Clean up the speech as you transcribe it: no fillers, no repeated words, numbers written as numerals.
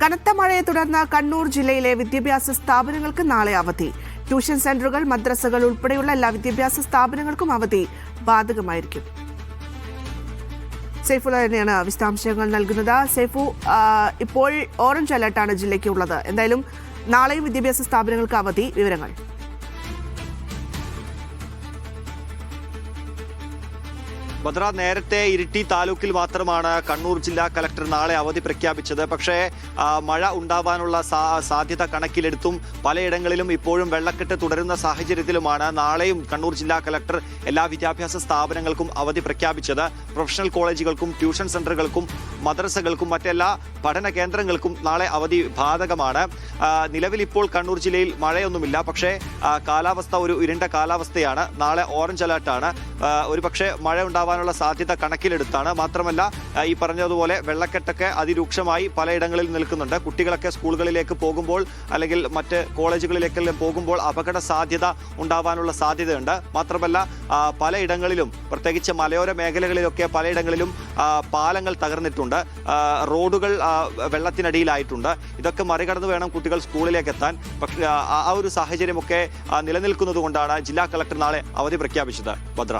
കനത്ത മഴയെ തുടർന്ന് കണ്ണൂർ ജില്ലയിലെ വിദ്യാഭ്യാസ സ്ഥാപനങ്ങൾക്ക് നാളെ അവധി. ട്യൂഷൻ സെന്ററുകൾ, മദ്രസകൾ ഉൾപ്പെടെയുള്ള എല്ലാ വിദ്യാഭ്യാസ സ്ഥാപനങ്ങൾക്കും അവധി ബാധകമായിരിക്കും. സൈഫുള്ള തന്നെയാണ് വിശദാംശങ്ങൾ നൽകുന്നത്. സൈഫു, ഇപ്പോൾ ഓറഞ്ച് അലർട്ടാണ് ജില്ലയ്ക്ക് ഉള്ളത്. എന്തായാലും നാളെയും വിദ്യാഭ്യാസ സ്ഥാപനങ്ങൾക്ക് അവധി. വിവരങ്ങൾ? ഭദ്ര, നേരത്തെ ഇരിട്ടി താലൂക്കിൽ മാത്രമാണ് കണ്ണൂർ ജില്ലാ കലക്ടർ നാളെ അവധി പ്രഖ്യാപിച്ചത്. പക്ഷേ മഴ ഉണ്ടാവാനുള്ള സാധ്യത കണക്കിലെടുത്തും പലയിടങ്ങളിലും ഇപ്പോഴും വെള്ളക്കെട്ട് തുടരുന്ന സാഹചര്യത്തിലുമാണ് നാളെയും കണ്ണൂർ ജില്ലാ കലക്ടർ എല്ലാ വിദ്യാഭ്യാസ സ്ഥാപനങ്ങൾക്കും അവധി പ്രഖ്യാപിച്ചത്. പ്രൊഫഷണൽ കോളേജുകൾക്കും ട്യൂഷൻ സെന്ററുകൾക്കും മദ്രസകൾക്കും മറ്റെല്ലാ പഠന കേന്ദ്രങ്ങൾക്കും നാളെ അവധി ബാധകമാണ്. നിലവിൽ ഇപ്പോൾ കണ്ണൂർ ജില്ലയിൽ മഴയൊന്നുമില്ല. പക്ഷേ കാലാവസ്ഥ ഒരു ഇരുണ്ട കാലാവസ്ഥയാണ്. നാളെ ഓറഞ്ച് അലർട്ടാണ്. ഒരു പക്ഷേ മഴ ഉണ്ടാവാനുള്ള സാധ്യത കണക്കിലെടുത്താണ്. മാത്രമല്ല, ഈ പറഞ്ഞതുപോലെ വെള്ളക്കെട്ടൊക്കെ അതിരൂക്ഷമായി പലയിടങ്ങളിൽ നിൽക്കുന്നുണ്ട്. കുട്ടികളൊക്കെ സ്കൂളുകളിലേക്ക് പോകുമ്പോൾ അല്ലെങ്കിൽ മറ്റ് കോളേജുകളിലേക്കെല്ലാം പോകുമ്പോൾ അപകട സാധ്യത ഉണ്ടാവാനുള്ള സാധ്യതയുണ്ട്. മാത്രമല്ല, പലയിടങ്ങളിലും പ്രത്യേകിച്ച് മലയോര മേഖലകളിലൊക്കെ പലയിടങ്ങളിലും പാലങ്ങൾ തകർന്നിട്ടുണ്ട്. റോഡുകൾ വെള്ളത്തിനടിയിലായിട്ടുണ്ട്. ഇതൊക്കെ മറികടന്ന് വേണം കുട്ടികൾ സ്കൂളിലേക്ക് എത്താൻ. പക്ഷേ ആ ഒരു സാഹചര്യമൊക്കെ നിലനിൽക്കുന്നത് കൊണ്ടാണ് ജില്ലാ കളക്ടർ നാളെ അവധി പ്രഖ്യാപിച്ചത്. ഭദ്ര.